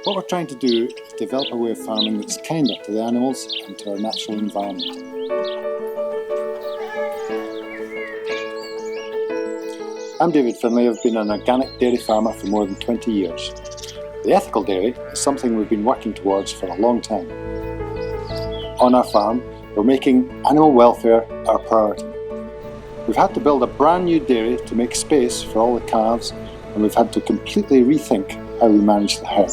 What we're trying to do is develop a way of farming that's kinder to the animals and to our natural environment. I'm David Finlay. I've been an organic dairy farmer for more than 20 years. The ethical dairy is something we've been working towards for a long time. On our farm, we're making animal welfare our priority. We've had to build a brand new dairy to make space for all the calves, and we've had to completely rethink how we manage the herd.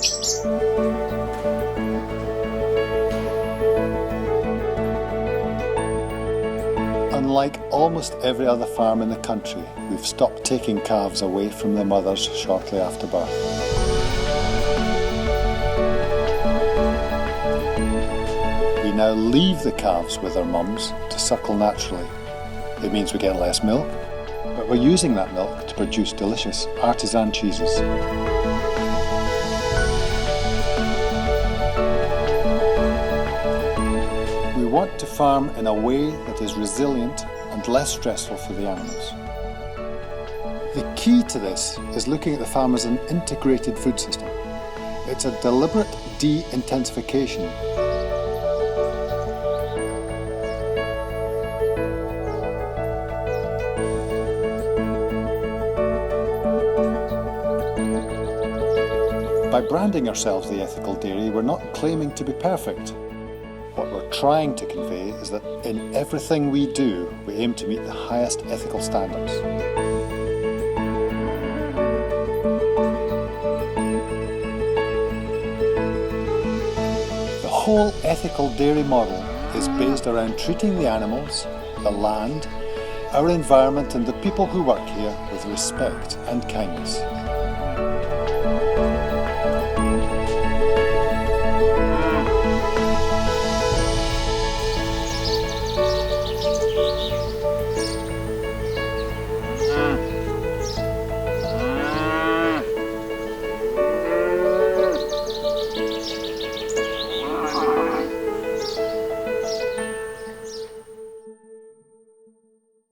Unlike almost every other farm in the country, we've stopped taking calves away from their mothers shortly after birth. We now leave the calves with their mums to suckle naturally. It means we get less milk, but we're using that milk to produce delicious artisan cheeses. We want to farm in a way that is resilient and less stressful for the animals. The key to this is looking at the farm as an integrated food system. It's a deliberate de-intensification. By branding ourselves the ethical dairy, we're not claiming to be perfect. What we're trying to convey is that in everything we do, we aim to meet the highest ethical standards. The whole ethical dairy model is based around treating the animals, the land, our environment and the people who work here with respect and kindness.